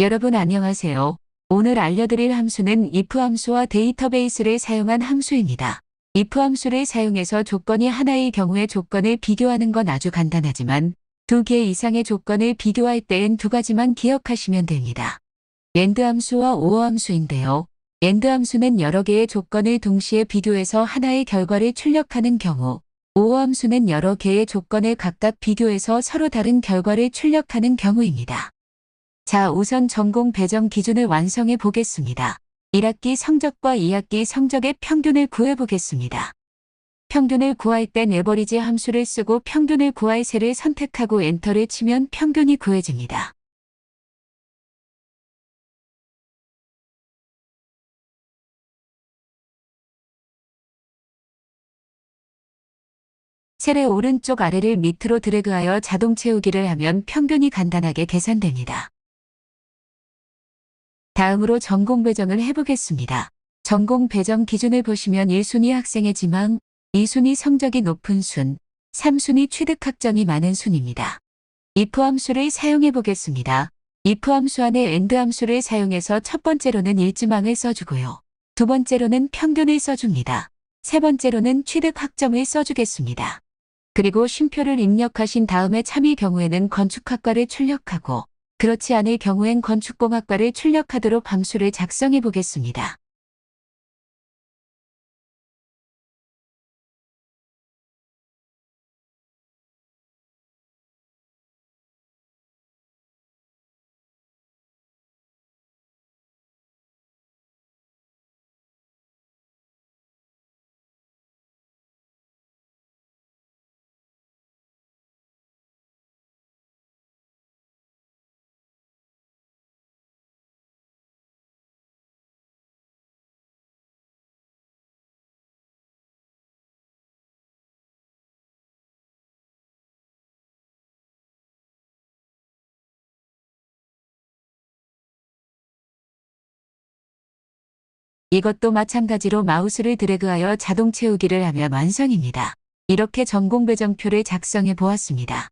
여러분 안녕하세요. 오늘 알려드릴 함수는 if 함수와 데이터베이스를 사용한 함수입니다. if 함수를 사용해서 조건이 하나의 경우에 조건을 비교하는 건 아주 간단하지만 두 개 이상의 조건을 비교할 때엔 두 가지만 기억하시면 됩니다. AND 함수와 OR 함수인데요. AND 함수는 여러 개의 조건을 동시에 비교해서 하나의 결과를 출력하는 경우, OR 함수는 여러 개의 조건을 각각 비교해서 서로 다른 결과를 출력하는 경우입니다. 자, 우선 전공 배정 기준을 완성해 보겠습니다. 1학기 성적과 2학기 성적의 평균을 구해 보겠습니다. 평균을 구할 땐 에버리지 함수를 쓰고 평균을 구할 셀을 선택하고 엔터를 치면 평균이 구해집니다. 셀의 오른쪽 아래를 밑으로 드래그하여 자동 채우기를 하면 평균이 간단하게 계산됩니다. 다음으로 전공 배정을 해보겠습니다. 전공 배정 기준을 보시면 1순위 학생의 지망, 2순위 성적이 높은 순, 3순위 취득 학점이 많은 순입니다. if 함수를 사용해 보겠습니다. if 함수 안에 AND 함수를 사용해서 첫 번째로는 일지망을 써주고요. 두 번째로는 평균을 써줍니다. 세 번째로는 취득 학점을 써주겠습니다. 그리고 쉼표를 입력하신 다음에 참의 경우에는 건축학과를 출력하고 그렇지 않을 경우엔 건축공학과를 출력하도록 함수를 작성해 보겠습니다. 이것도 마찬가지로 마우스를 드래그하여 자동 채우기를 하면 완성입니다. 이렇게 전공 배정표를 작성해 보았습니다.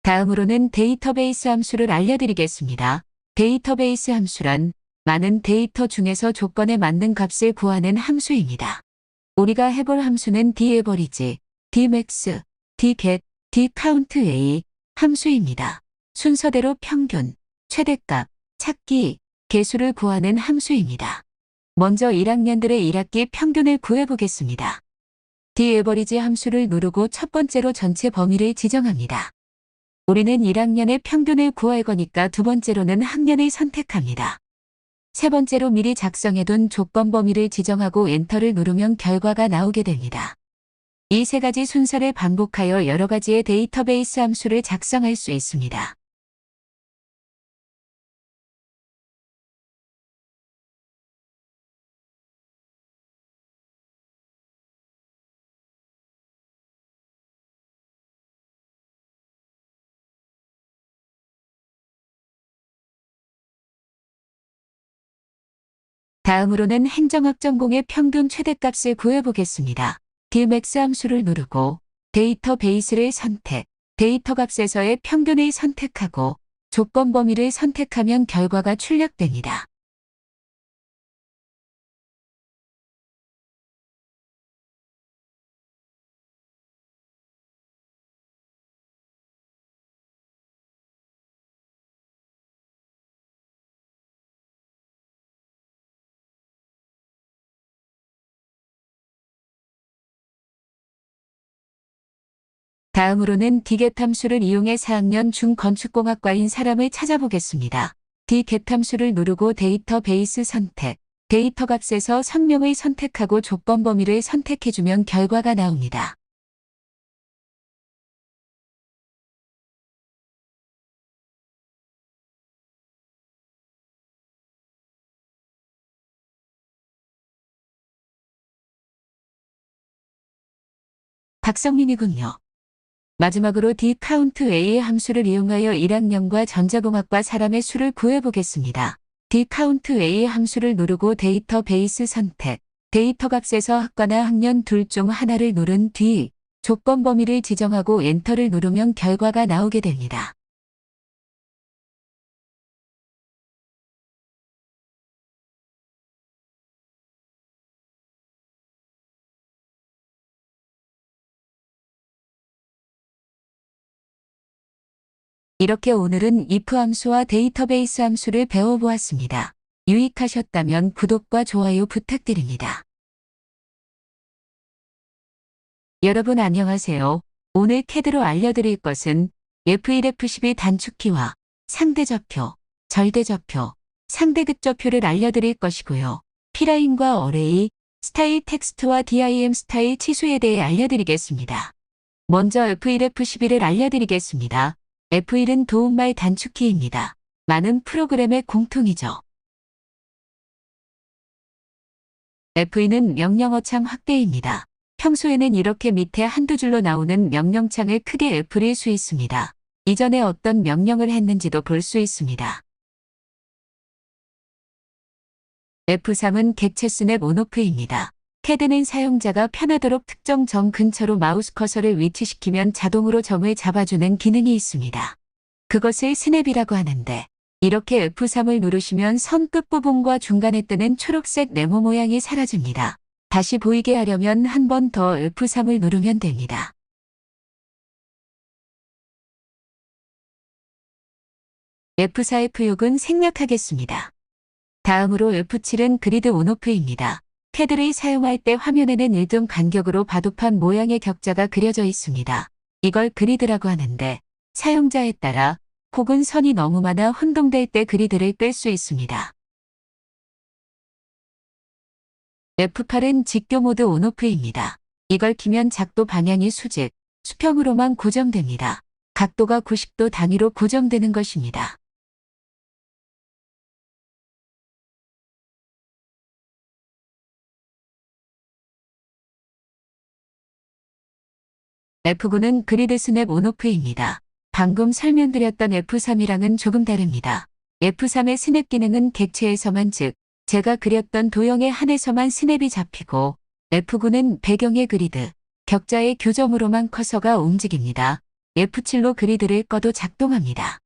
다음으로는 데이터베이스 함수를 알려드리겠습니다. 데이터베이스 함수란 많은 데이터 중에서 조건에 맞는 값을 구하는 함수입니다. 우리가 해볼 함수는 daverage, dmax, dget, dcountA 함수입니다. 순서대로 평균, 최대값, 찾기, 개수를 구하는 함수입니다. 먼저 1학년들의 1학기 평균을 구해보겠습니다. daverage 함수를 누르고 첫 번째로 전체 범위를 지정합니다. 우리는 1학년의 평균을 구할 거니까 두 번째로는 학년을 선택합니다. 세 번째로 미리 작성해둔 조건 범위를 지정하고 엔터를 누르면 결과가 나오게 됩니다. 이 세 가지 순서를 반복하여 여러 가지의 데이터베이스 함수를 작성할 수 있습니다. 다음으로는 행정학 전공의 평균 최대값을 구해보겠습니다. dmax 함수를 누르고 데이터베이스를 선택, 데이터 값에서의 평균을 선택하고 조건 범위를 선택하면 결과가 출력됩니다. 다음으로는 dget 함수를 이용해 4학년 중건축공학과인 사람을 찾아보겠습니다. dget 함수를 누르고 데이터베이스 선택, 데이터 값에서 성명을 선택하고 조건 범위를 선택해주면 결과가 나옵니다. 박성민이군요. 마지막으로 dcountA 함수를 이용하여 1학년과 전자공학과 사람의 수를 구해보겠습니다. dcountA 함수를 누르고 데이터베이스 선택, 데이터 값에서 학과나 학년 둘 중 하나를 누른 뒤 조건 범위를 지정하고 엔터를 누르면 결과가 나오게 됩니다. 이렇게 오늘은 if 함수와 데이터베이스 함수를 배워보았습니다. 유익하셨다면 구독과 좋아요 부탁드립니다. 여러분 안녕하세요. 오늘 CAD로 알려드릴 것은 F1, F12 단축키와 상대좌표, 절대좌표, 상대극좌표를 알려드릴 것이고요. P라인과 어레이, 스타일 텍스트와 DIM 스타일 치수에 대해 알려드리겠습니다. 먼저 F1, F12를 알려드리겠습니다. F1은 도움말 단축키입니다. 많은 프로그램의 공통이죠. F2는 명령어창 확대입니다. 평소에는 이렇게 밑에 한두 줄로 나오는 명령창을 크게 F릴 수 있습니다. 이전에 어떤 명령을 했는지도 볼 수 있습니다. F3은 객체 스냅 온오프입니다. CAD는 사용자가 편하도록 특정 점 근처로 마우스 커서를 위치시키면 자동으로 점을 잡아주는 기능이 있습니다. 그것을 스냅이라고 하는데 이렇게 F3을 누르시면 선 끝부분과 중간에 뜨는 초록색 네모 모양이 사라집니다. 다시 보이게 하려면 한 번 더 F3을 누르면 됩니다. F4, F6은 생략하겠습니다. 다음으로 F7은 그리드 온오프입니다. CAD를 사용할 때 화면에는 일정 간격으로 바둑판 모양의 격자가 그려져 있습니다. 이걸 그리드라고 하는데 사용자에 따라 혹은 선이 너무 많아 혼동될 때 그리드를 끌 수 있습니다. F8은 직교 모드 온오프입니다. 이걸 키면 작도 방향이 수직, 수평으로만 고정됩니다. 각도가 90도 단위로 고정되는 것입니다. F9는 그리드 스냅 온오프입니다. 방금 설명드렸던 F3이랑은 조금 다릅니다. F3의 스냅 기능은 객체에서만 즉 제가 그렸던 도형에 한해서만 스냅이 잡히고 F9는 배경의 그리드, 격자의 교점으로만 커서가 움직입니다. F7로 그리드를 꺼도 작동합니다.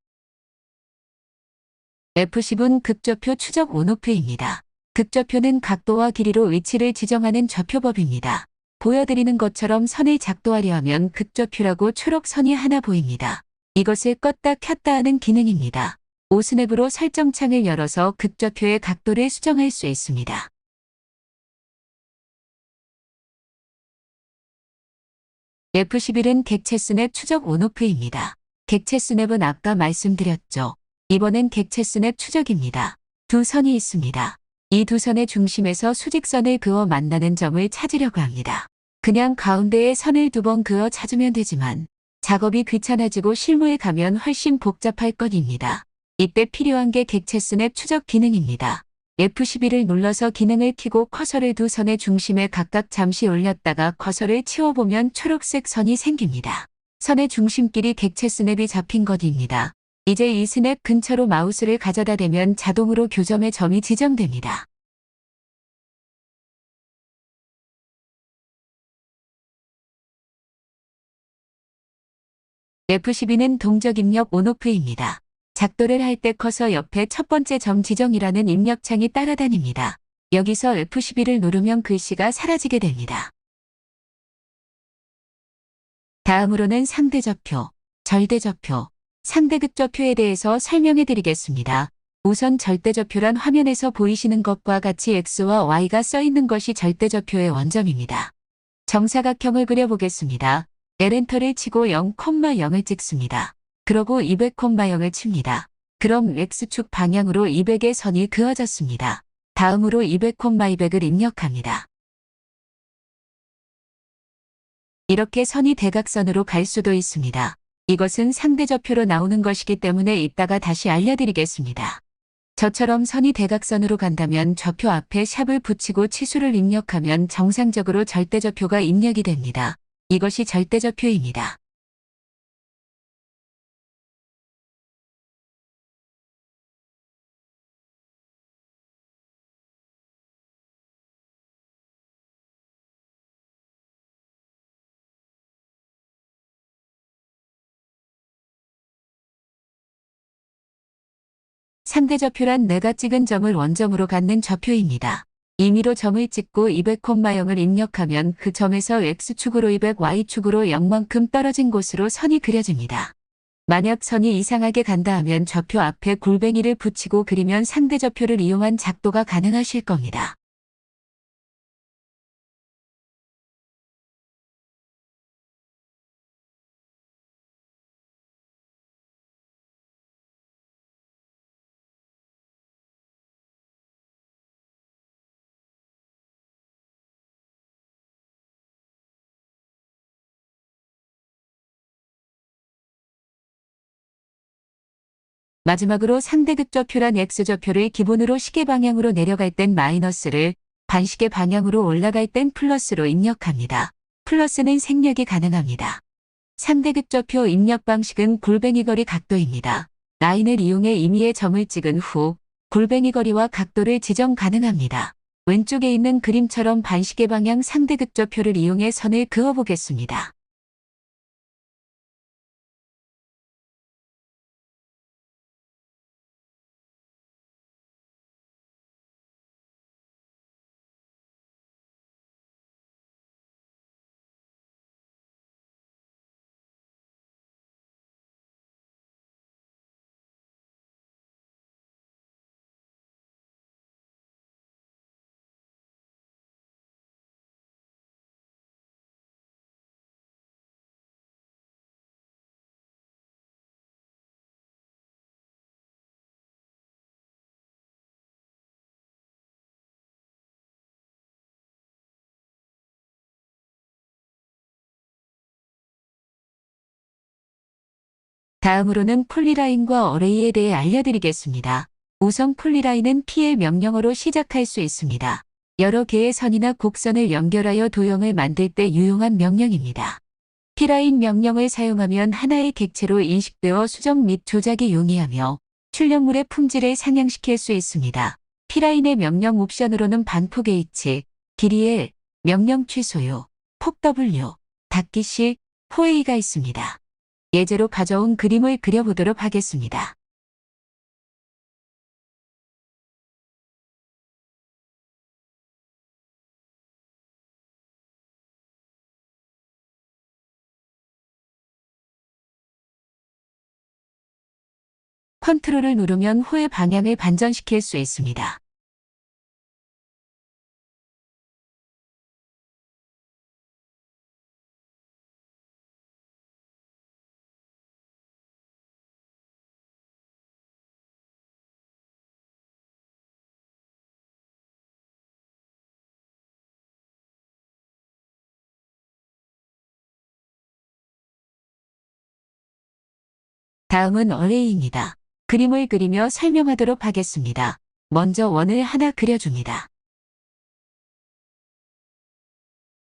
F10은 극좌표 추적 온오프입니다. 극좌표는 각도와 길이로 위치를 지정하는 좌표법입니다. 보여드리는 것처럼 선을 작도하려 하면 극좌표라고 초록 선이 하나 보입니다. 이것을 껐다 켰다 하는 기능입니다. 오스냅으로 설정창을 열어서 극좌표의 각도를 수정할 수 있습니다. F11은 객체 스냅 추적 온오프입니다. 객체 스냅은 아까 말씀드렸죠. 이번엔 객체 스냅 추적입니다. 두 선이 있습니다. 이 두 선의 중심에서 수직선을 그어 만나는 점을 찾으려고 합니다. 그냥 가운데에 선을 두 번 그어 찾으면 되지만 작업이 귀찮아지고 실무에 가면 훨씬 복잡할 것입니다. 이때 필요한 게 객체 스냅 추적 기능입니다. F11을 눌러서 기능을 켜고 커서를 두 선의 중심에 각각 잠시 올렸다가 커서를 치워보면 초록색 선이 생깁니다. 선의 중심끼리 객체 스냅이 잡힌 것입니다. 이제 이 스냅 근처로 마우스를 가져다 대면 자동으로 교점의 점이 지정됩니다. F12는 동적 입력 온오프입니다. 작도를 할 때 커서 옆에 첫 번째 점 지정이라는 입력창이 따라다닙니다. 여기서 F12를 누르면 글씨가 사라지게 됩니다. 다음으로는 상대좌표, 절대좌표, 상대극좌표에 대해서 설명해 드리겠습니다. 우선 절대좌표란 화면에서 보이시는 것과 같이 X와 Y가 써 있는 것이 절대좌표의 원점입니다. 정사각형을 그려보겠습니다. L엔터를 치고 0,0을 찍습니다. 그러고 200,0을 칩니다. 그럼 X축 방향으로 200의 선이 그어졌습니다. 다음으로 200,200을 입력합니다. 이렇게 선이 대각선으로 갈 수도 있습니다. 이것은 상대좌표로 나오는 것이기 때문에 이따가 다시 알려드리겠습니다. 저처럼 선이 대각선으로 간다면 좌표 앞에 샵을 붙이고 치수를 입력하면 정상적으로 절대좌표가 입력이 됩니다. 이것이 절대좌표입니다. 상대좌표란 내가 찍은 점을 원점으로 갖는 좌표입니다. 임의로 점을 찍고 200,0을 입력하면 그 점에서 X축으로 200, Y축으로 0만큼 떨어진 곳으로 선이 그려집니다. 만약 선이 이상하게 간다 하면 좌표 앞에 골뱅이를 붙이고 그리면 상대 좌표를 이용한 작도가 가능하실 겁니다. 마지막으로 상대 극좌표란 X좌표를 기본으로 시계 방향으로 내려갈 땐 마이너스를, 반시계 방향으로 올라갈 땐 플러스로 입력합니다. 플러스는 생략이 가능합니다. 상대 극좌표 입력 방식은 골뱅이 거리 각도입니다. 라인을 이용해 임의의 점을 찍은 후 골뱅이 거리와 각도를 지정 가능합니다. 왼쪽에 있는 그림처럼 반시계 방향 상대 극좌표를 이용해 선을 그어보겠습니다. 다음으로는 폴리라인과 어레이에 대해 알려드리겠습니다. 우선 폴리라인은 PL 명령어로 시작할 수 있습니다. 여러 개의 선이나 곡선을 연결하여 도형을 만들 때 유용한 명령입니다. P라인 명령을 사용하면 하나의 객체로 인식되어 수정 및 조작이 용이하며 출력물의 품질을 상향시킬 수 있습니다. P라인의 명령 옵션으로는 반폭 H, 길이 L, 명령 취소요, 폭 W, 닫기 C, 포A가 있습니다. 예제로 가져온 그림을 그려보도록 하겠습니다. 컨트롤을 누르면 호의 방향을 반전시킬 수 있습니다. 다음은 어레이입니다. 그림을 그리며 설명하도록 하겠습니다. 먼저 원을 하나 그려줍니다.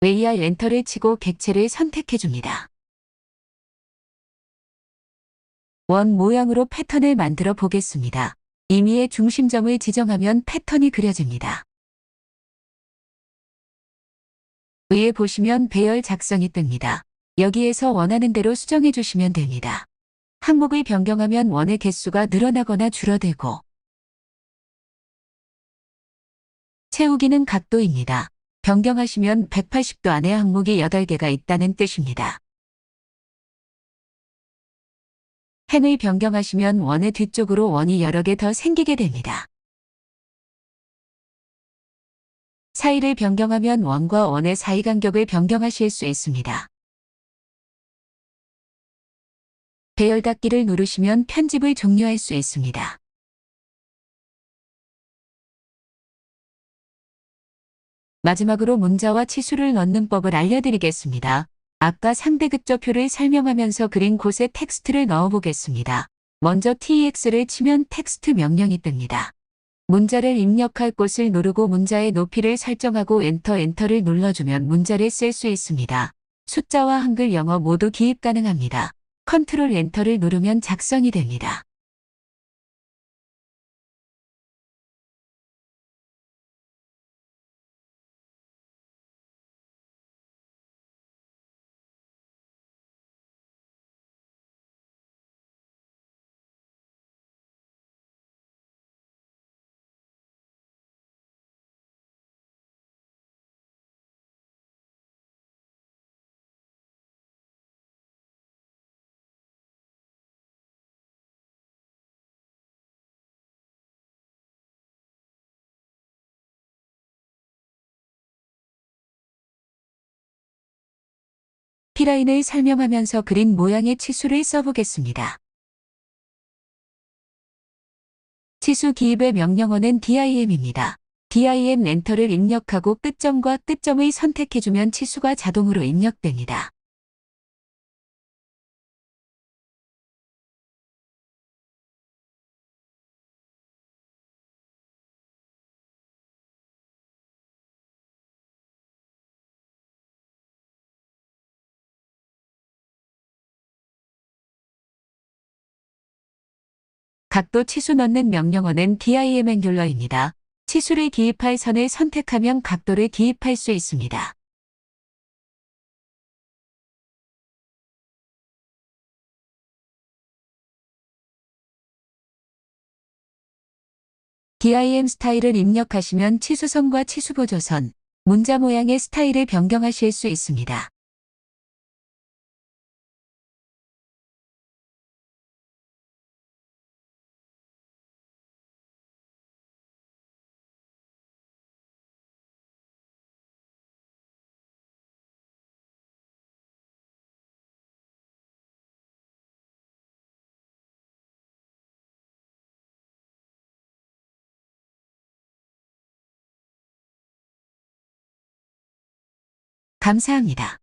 VR 엔터를 치고 객체를 선택해줍니다. 원 모양으로 패턴을 만들어 보겠습니다. 임의의 중심점을 지정하면 패턴이 그려집니다. 위에 보시면 배열 작성이 뜹니다. 여기에서 원하는 대로 수정해 주시면 됩니다. 항목을 변경하면 원의 개수가 늘어나거나 줄어들고, 채우기는 각도입니다. 변경하시면 180도 안에 항목이 8개가 있다는 뜻입니다. 행을 변경하시면 원의 뒤쪽으로 원이 여러 개 더 생기게 됩니다. 사이를 변경하면 원과 원의 사이 간격을 변경하실 수 있습니다. 배열 닫기를 누르시면 편집을 종료할 수 있습니다. 마지막으로 문자와 치수를 넣는 법을 알려드리겠습니다. 아까 상대 극좌표를 설명하면서 그린 곳에 텍스트를 넣어보겠습니다. 먼저 TX를 치면 텍스트 명령이 뜹니다. 문자를 입력할 곳을 누르고 문자의 높이를 설정하고 엔터를 눌러주면 문자를 쓸 수 있습니다. 숫자와 한글, 영어 모두 기입 가능합니다. 컨트롤 엔터를 누르면 작성이 됩니다. P라인을 설명하면서 그린 모양의 치수를 써보겠습니다. 치수 기입의 명령어는 DIM입니다. DIM 엔터를 입력하고 끝점과 끝점을 선택해주면 치수가 자동으로 입력됩니다. 각도 치수 넣는 명령어는 DIM 앵귤러입니다. 치수를 기입할 선을 선택하면 각도를 기입할 수 있습니다. DIM 스타일을 입력하시면 치수선과 치수보조선, 문자 모양의 스타일을 변경하실 수 있습니다. 감사합니다.